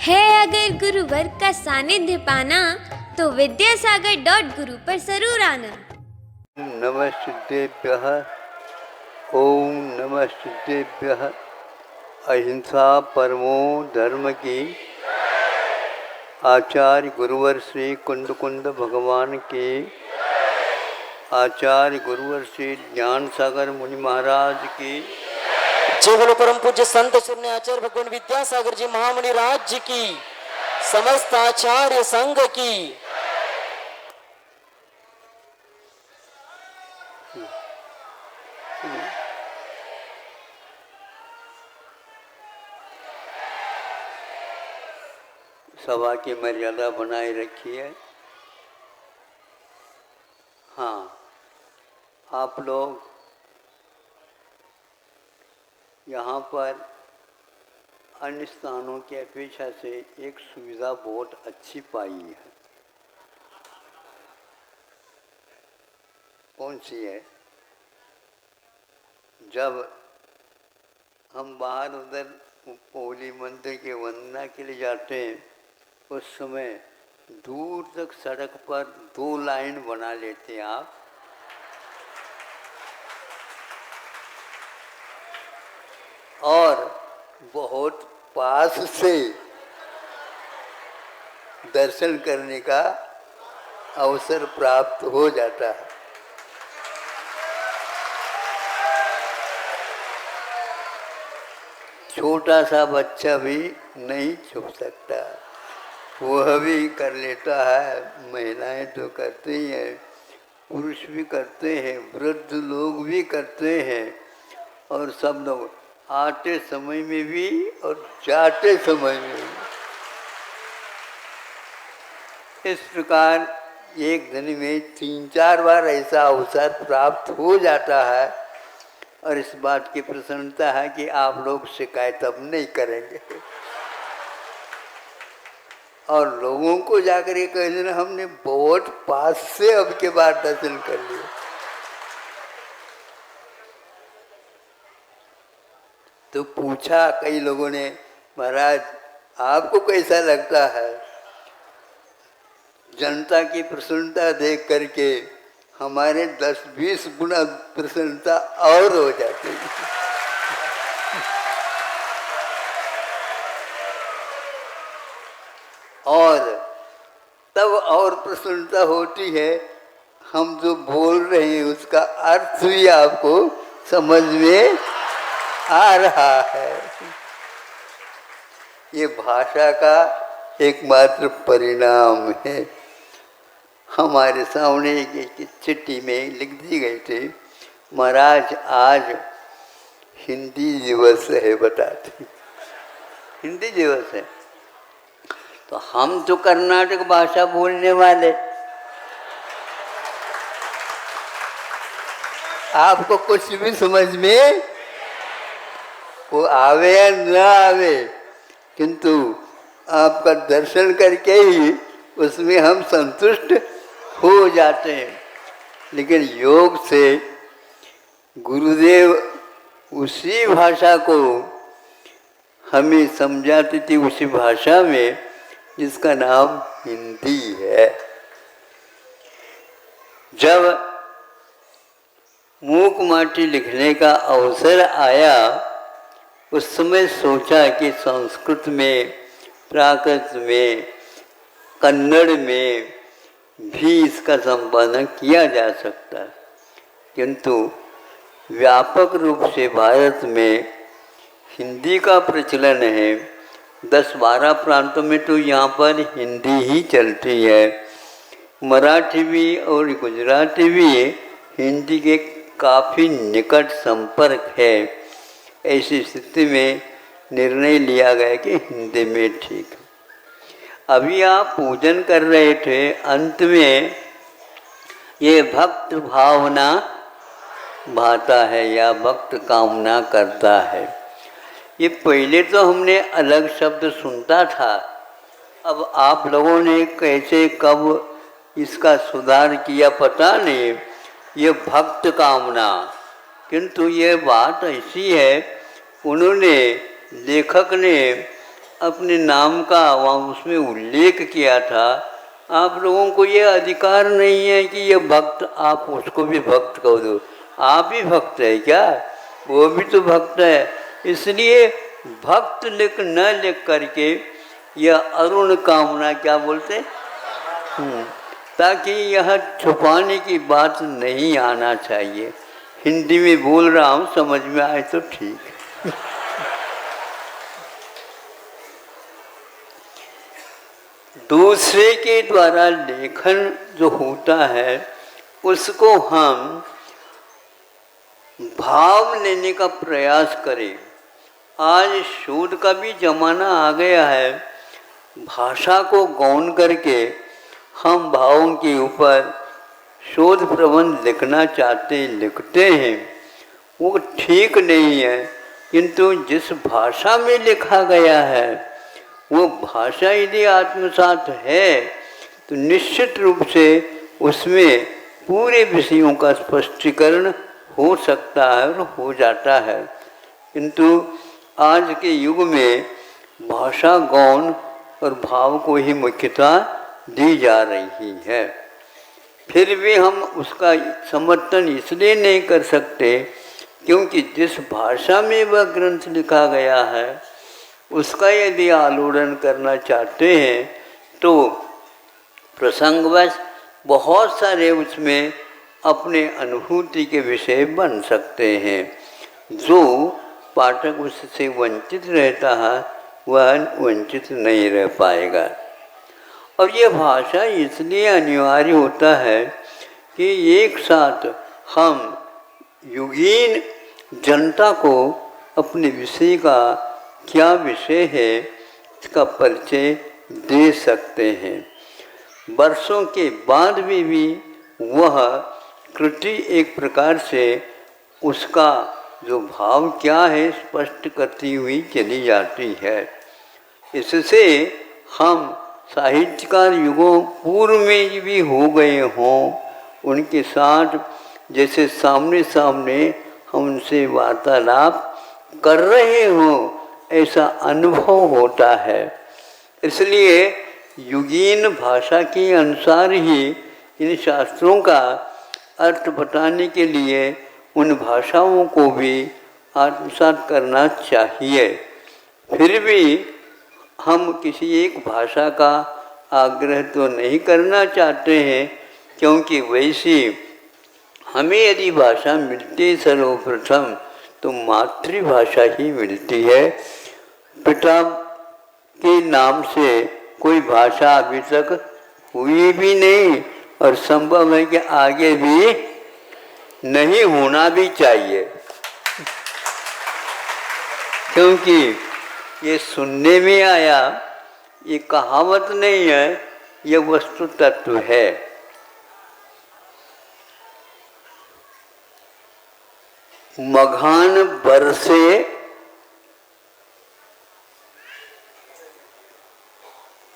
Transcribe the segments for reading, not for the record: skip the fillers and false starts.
है अगर गुरुवर का सानिध्य पाना तो विद्यासागर.गुरु पर जरूर आना। नमस्तेभ्यः। ओम नमस्तेभ्यः। अहिंसा परमो धर्म की आचार्य गुरुवर श्री कुंद कुंद भगवान के आचार्य गुरुवर श्री ज्ञान सागर मुनि महाराज की जय बोलो परम पूज्य संत शून्य आचार्य भगवान विद्यासागर जी महामुनि राज की, समस्त आचार्य संघ की। सभा की मर्यादा बनाए रखी है। हाँ, आप लोग यहाँ पर अन्य स्थानों की अपेक्षा से एक सुविधा बहुत अच्छी पाई है। कौन सी है? जब हम बाहर उधर पोली मंदिर के वंदना के लिए जाते हैं, उस समय दूर तक सड़क पर 2 लाइन बना लेते हैं आप। और बहुत पास से दर्शन करने का अवसर प्राप्त हो जाता है। छोटा सा बच्चा भी नहीं छुप सकता, वह भी कर लेता है। महिलाएं तो करते ही हैं, पुरुष भी करते हैं, वृद्ध लोग भी करते हैं, और सब लोग आते समय में भी और जाते समय में भी। इस प्रकार एक दिन में 3-4 बार ऐसा अवसर प्राप्त हो जाता है, और इस बात की प्रसन्नता है कि आप लोग शिकायत अब नहीं करेंगे। और लोगों को जाकर ये कह देना हमने बहुत पास से अब के बाद दर्शन कर लिया। तो पूछा कई लोगों ने, महाराज आपको कैसा लगता है? जनता की प्रसन्नता देख करके हमारे 10-20 गुना प्रसन्नता और हो जाती है। और तब और प्रसन्नता होती है, हम जो बोल रहे हैं उसका अर्थ भी आपको समझ में आ रहा है। ये भाषा का एकमात्र परिणाम है। हमारे सामने एक चिट्ठी में लिख दी गई थी, महाराज आज हिंदी दिवस है, बताते हिंदी दिवस है। तो हम तो कर्नाटक भाषा बोलने वाले, आपको कुछ भी समझ में वो आवे या न आवे, किंतु आपका दर्शन करके ही उसमें हम संतुष्ट हो जाते हैं। लेकिन योग से गुरुदेव उसी भाषा को हमें समझाती थी, उसी भाषा में जिसका नाम हिंदी है। जब मूक माटी लिखने का अवसर आया, उस समय सोचा कि संस्कृत में, प्राकृत में, कन्नड़ में भी इसका संपादन किया जा सकता है, किंतु व्यापक रूप से भारत में हिंदी का प्रचलन है। 10-12 प्रांतों में तो यहाँ पर हिंदी ही चलती है। मराठी भी और गुजराती भी हिंदी के काफ़ी निकट संपर्क है। ऐसी स्थिति में निर्णय लिया गया कि हिंदी में ठीक है। अभी आप पूजन कर रहे थे, अंत में ये भक्त भावना भाता है या भक्त कामना करता है। ये पहले तो हमने अलग शब्द सुनता था, अब आप लोगों ने कैसे कब इसका सुधार किया पता नहीं, ये भक्त कामना। किंतु ये बात ऐसी है, उन्होंने, लेखक ने अपने नाम का वहाँ उसमें उल्लेख किया था। आप लोगों को ये अधिकार नहीं है कि ये भक्त, आप उसको भी भक्त कह दो। आप ही भक्त है क्या? वो भी तो भक्त है। इसलिए भक्त लिख न लिख करके यह अरुण कामना क्या बोलते, ताकि यह छुपाने की बात नहीं आना चाहिए। हिंदी में बोल रहा हूँ, समझ में आए तो ठीक। दूसरे के द्वारा लेखन जो होता है उसको हम भाव लेने का प्रयास करें। आज शोध का भी जमाना आ गया है। भाषा को गौण करके हम भावों के ऊपर शोध प्रबंध लिखना चाहते लिखते हैं, वो ठीक नहीं है। किंतु जिस भाषा में लिखा गया है वो भाषा यदि आत्मसात है तो निश्चित रूप से उसमें पूरे विषयों का स्पष्टीकरण हो सकता है और हो जाता है। किंतु आज के युग में भाषा गौण और भाव को ही मुख्यता दी जा रही है। फिर भी हम उसका समर्थन इसलिए नहीं कर सकते क्योंकि जिस भाषा में वह ग्रंथ लिखा गया है उसका यदि आलोड़न करना चाहते हैं तो प्रसंगवश बहुत सारे उसमें अपने अनुभूति के विषय बन सकते हैं। जो पाठक उससे वंचित रहता है वह वंचित नहीं रह पाएगा। और यह भाषा इसलिए अनिवार्य होता है कि एक साथ हम युगीन जनता को अपने विषय का क्या विषय है इसका परिचय दे सकते हैं। वर्षों के बाद भी वह कृति एक प्रकार से उसका जो भाव क्या है स्पष्ट करती हुई चली जाती है। इससे हम साहित्यकार युगों पूर्व में भी हो गए हों उनके साथ जैसे सामने सामने हम उनसे वार्तालाप कर रहे हों ऐसा अनुभव होता है। इसलिए युगीन भाषा के अनुसार ही इन शास्त्रों का अर्थ बताने के लिए उन भाषाओं को भी आत्मसात करना चाहिए। फिर भी हम किसी एक भाषा का आग्रह तो नहीं करना चाहते हैं क्योंकि वैसी हमें यदि भाषा मिलती सर्वप्रथम तो मातृभाषा ही मिलती है। पिता के नाम से कोई भाषा अभी तक हुई भी नहीं और संभव है कि आगे भी नहीं होना भी चाहिए, क्योंकि ये सुनने में आया, ये कहावत नहीं है, ये वस्तु तत्व है। मघान बरसे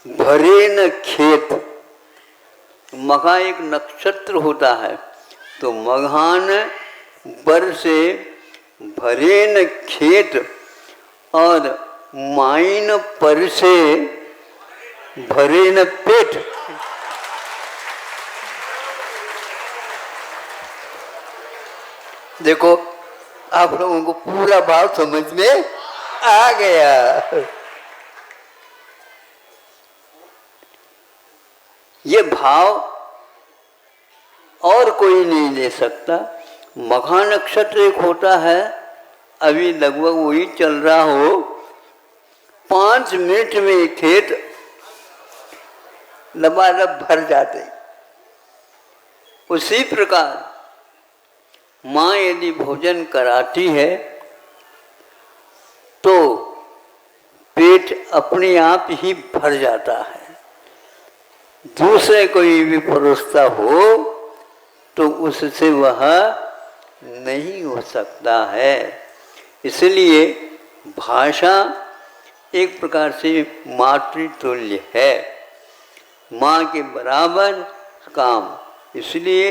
भरे न खेत। मघा एक नक्षत्र होता है, तो मघान बरसे भरे न खेत और माइन परसे भरे न पेट। देखो आप लोगों को पूरा भाव समझ में आ गया। ये भाव और कोई नहीं ले सकता। मघा नक्षत्र एक होता है, अभी लगभग वही चल रहा हो, 5 मिनट में खेत लबालब भर जाते। उसी प्रकार माँ यदि भोजन कराती है तो पेट अपने आप ही भर जाता है। दूसरे कोई भी परोसता हो तो उससे वह नहीं हो सकता है। इसलिए भाषा एक प्रकार से मातृतुल्य है, माँ के बराबर काम। इसलिए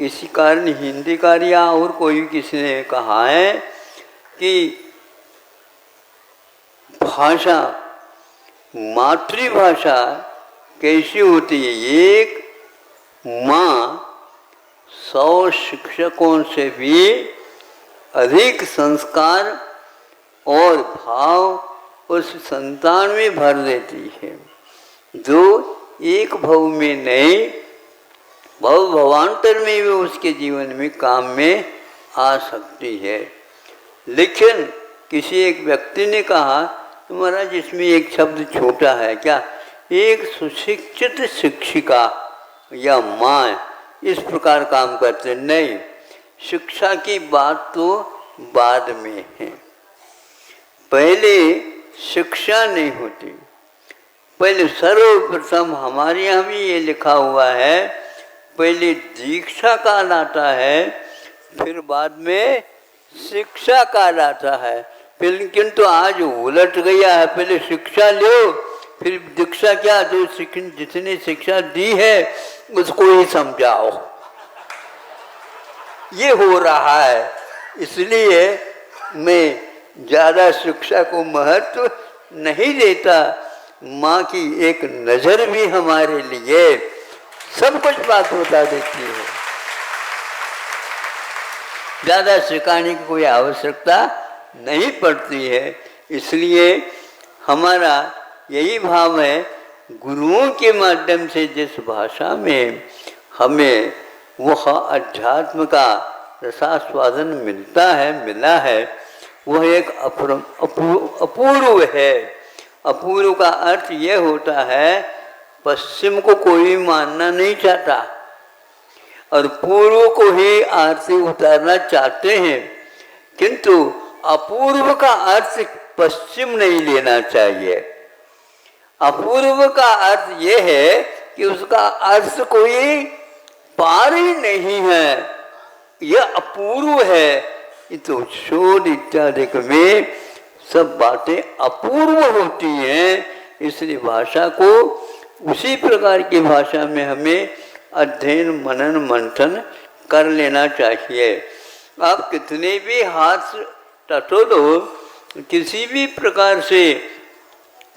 इसी कारण हिंदीकार या और कोई किसी ने कहा है कि भाषा मातृभाषा कैसी होती है? एक माँ 100 शिक्षकों से भी अधिक संस्कार और भाव उस संतान में भर देती है, जो एक भव में नहीं भव भवांतर में भी उसके जीवन में काम में आ सकती है। लेकिन किसी एक व्यक्ति ने कहा, महाराज इसमें एक शब्द छोटा है क्या? एक सुशिक्षित शिक्षिका या माँ इस प्रकार काम करते नहीं। शिक्षा की बात तो बाद में है, पहले शिक्षा नहीं होती। पहले सर्वप्रथम हमारे यहाँ भी ये लिखा हुआ है, पहले दीक्षा काल आता है, फिर बाद में शिक्षा काल आता है। लेकिन तो आज उलट गया है, पहले शिक्षा लो फिर दीक्षा। क्या? जो जिसने शिक्षा दी है उसको ही समझाओ, ये हो रहा है। इसलिए मैं ज़्यादा शिक्षा को महत्व नहीं देता। माँ की एक नज़र भी हमारे लिए सब कुछ बात बता देती है। ज़्यादा सिखाने की कोई आवश्यकता नहीं पड़ती है। इसलिए हमारा यही भाव है, गुरुओं के माध्यम से जिस भाषा में हमें वह अध्यात्म का रसास्वादन मिला है, वह एक अपूर्व है। अपूर्व का अर्थ यह होता है, पश्चिम को कोई मानना नहीं चाहता और पूर्व को ही आरती उतारना चाहते हैं, किंतु अपूर्व का अर्थ पश्चिम नहीं लेना चाहिए। अपूर्व का अर्थ यह है कि उसका अर्थ कोई पार ही नहीं है, यह अपूर्व है। तो शोध इत्यादि में सब बातें अपूर्व होती हैं। इसलिए भाषा को उसी प्रकार की भाषा में हमें अध्ययन मनन मंथन कर लेना चाहिए। आप कितने भी हाथ टटोलो, किसी भी प्रकार से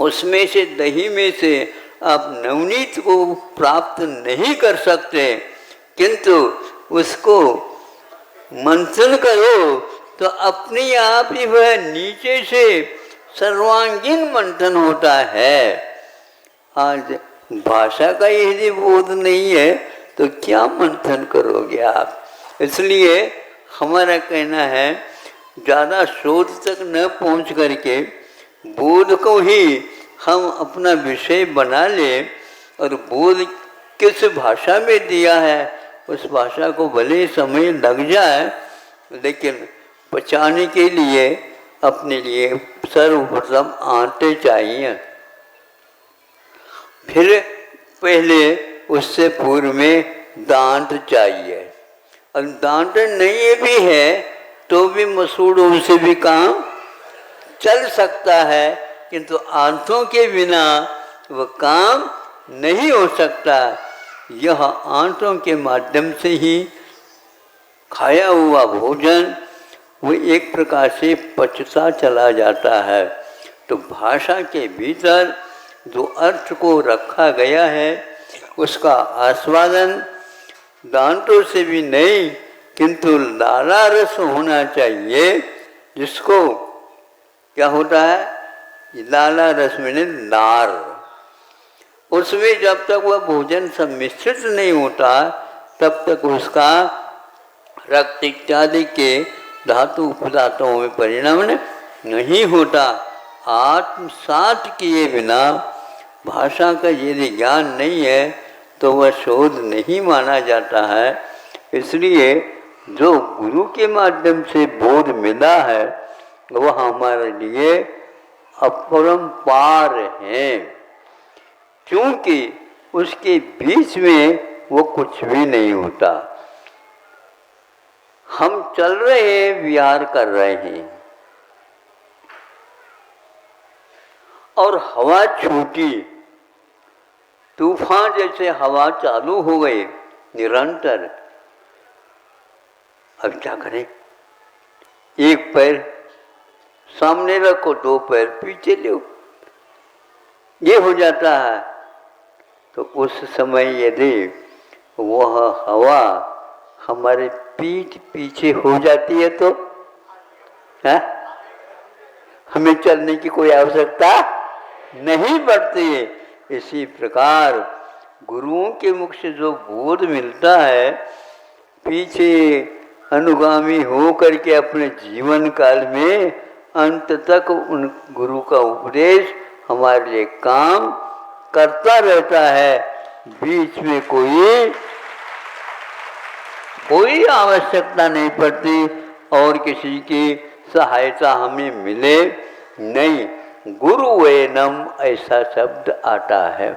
उसमें से दही में से आप नवनीत को प्राप्त नहीं कर सकते, किंतु उसको मंथन करो तो अपने आप ही वह नीचे से सर्वांगीण मंथन होता है। आज भाषा का यदि बोध नहीं है तो क्या मंथन करोगे आप? इसलिए हमारा कहना है, ज़्यादा शोध तक न पहुंच करके बोध को ही हम अपना विषय बना लें, और बोध किस भाषा में दिया है उस भाषा को भले समय लग जाए, लेकिन पचाने के लिए अपने लिए सर्वप्रथम आटे चाहिए। फिर पहले उससे पूर्व में दांत चाहिए, और दांत नहीं भी है तो भी मसूड़ों से भी काम चल सकता है, किंतु आंतों के बिना वह काम नहीं हो सकता। यह आंतों के माध्यम से ही खाया हुआ भोजन वो एक प्रकार से पचता चला जाता है। तो भाषा के भीतर जो अर्थ को रखा गया है उसका आस्वादन दांतों से भी नहीं, किंतु लाला रस होना चाहिए, जिसको क्या होता है, लाला रस में लार, उसमें जब तक वह भोजन सम्मिश्रित नहीं होता तब तक उसका रक्त इत्यादि के धातु उपधातुओं में परिणाम नहीं होता। आत्मसात किए बिना भाषा का यदि ज्ञान नहीं है तो वह शोध नहीं माना जाता है। इसलिए जो गुरु के माध्यम से बोध मिला है वह हमारे लिए अपरंपार है, क्योंकि उसके बीच में वो कुछ भी नहीं होता। हम चल रहे हैं, विहार कर रहे हैं, और हवा छूटी, तूफान जैसे हवा चालू हो गई निरंतर। अब क्या करें? एक पैर सामने रखो, दो पैर पीछे लो, ये हो जाता है, तो उस समय यदि वह हवा हमारे पीठ पीछे हो जाती है तो है? हमें चलने की कोई आवश्यकता नहीं पड़ती है। इसी प्रकार गुरुओं के मुख से जो बोध मिलता है, पीछे अनुगामी हो करके अपने जीवन काल में अंत तक उन गुरु का उपदेश हमारे लिए काम करता रहता है। बीच में कोई आवश्यकता नहीं पड़ती और किसी की सहायता हमें मिले नहीं। गुरु एनम ऐसा शब्द आता है।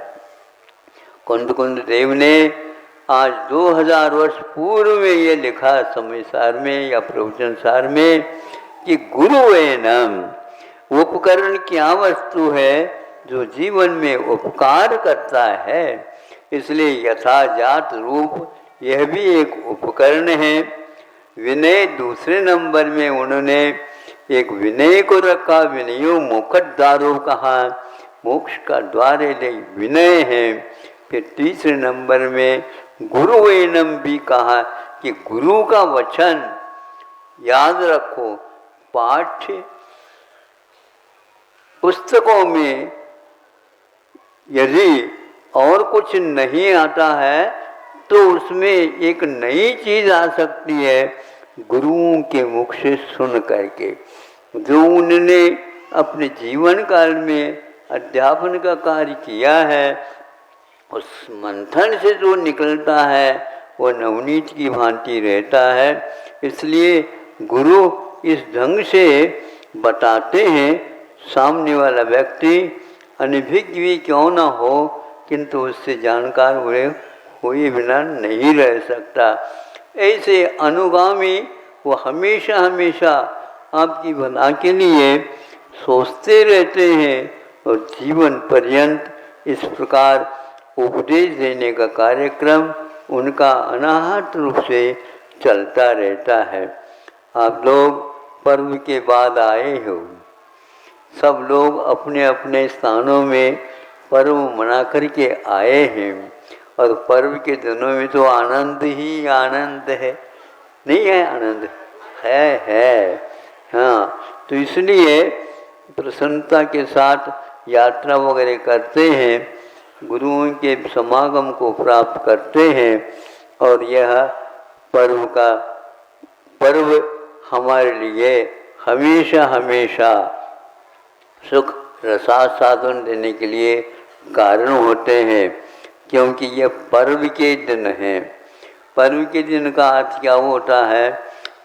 कुंद देव ने आज 2000 वर्ष पूर्व में ये लिखा समय सार में या प्रवचन सार में कि गुरु एनम उपकरण क्या वस्तु है जो जीवन में उपकार करता है। इसलिए यथाजात रूप यह भी एक उपकरण है। विनय दूसरे नंबर में उन्होंने एक विनय को रखा, विनयो मोक्षद्वारो कहा, मोक्ष का द्वार विनय है। फिर तीसरे नंबर में गुरु एनम भी कहा कि गुरु का वचन याद रखो। पाठ्य पुस्तकों में यदि और कुछ नहीं आता है तो उसमें एक नई चीज आ सकती है गुरुओं के मुख से सुन करके, जो उन्होंने अपने जीवन काल में अध्यापन का कार्य किया है। उस मंथन से जो निकलता है वो नवनीत की भांति रहता है। इसलिए गुरु इस ढंग से बताते हैं, सामने वाला व्यक्ति अनभिज्ञ भी क्यों ना हो किंतु उससे जानकार हुए बिना नहीं रह सकता। ऐसे अनुगामी वो हमेशा हमेशा आपकी भला के लिए सोचते रहते हैं और जीवन पर्यंत इस प्रकार उपदेश देने का कार्यक्रम उनका अनाहत रूप से चलता रहता है। आप लोग पर्व के बाद आए हो, सब लोग अपने अपने स्थानों में पर्व मना करके आए हैं और पर्व के दिनों में तो आनंद ही आनंद है, नहीं है? आनंद है। हाँ, तो इसलिए प्रसन्नता के साथ यात्रा वगैरह करते हैं, गुरुओं के समागम को प्राप्त करते हैं और यह पर्व हमारे लिए हमेशा हमेशा सुख रसास्वादन देने के लिए कारण होते हैं, क्योंकि यह पर्व के दिन हैं। पर्व के दिन का अर्थ क्या होता है?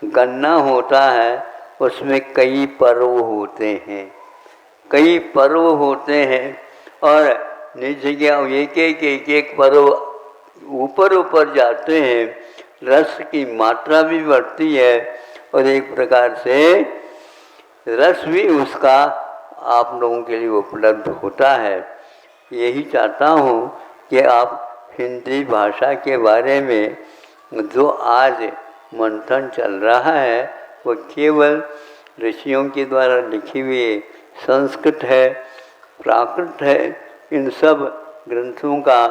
गणना होता है, उसमें कई पर्व होते हैं, कई पर्व होते हैं और नीचे क्या एक पर्व ऊपर जाते हैं, रस की मात्रा भी बढ़ती है और एक प्रकार से रस भी उसका आप लोगों के लिए उपलब्ध होता है। यही चाहता हूँ कि आप हिंदी भाषा के बारे में जो आज मंथन चल रहा है वो केवल ऋषियों के द्वारा लिखी हुई संस्कृत है, प्राकृत है, इन सब ग्रंथों का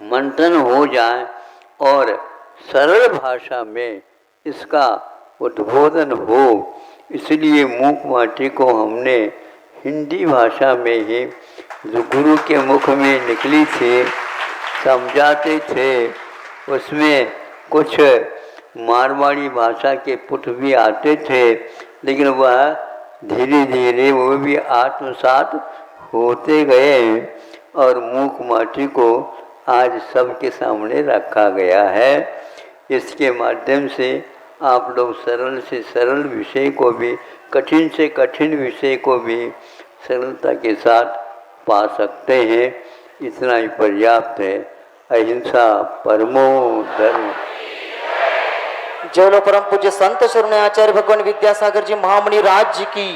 मंथन हो जाए और सरल भाषा में इसका उद्बोधन हो। इसलिए मूक माटी को हमने हिंदी भाषा में ही जो गुरु के मुख में निकली थी समझाते थे, उसमें कुछ मारवाड़ी भाषा के पुट भी आते थे, लेकिन वह धीरे धीरे वो भी आत्मसात होते गए और मूक माटी को आज सबके सामने रखा गया है। इसके माध्यम से आप लोग सरल से सरल विषय को भी, कठिन से कठिन विषय को भी सरलता के साथ पा सकते हैं। इतना ही पर्याप्त है। अहिंसा परमो धर्म। जय लो परम पूज्य संत शरण आचार्य भगवान विद्यासागर जी महामुनि राज की।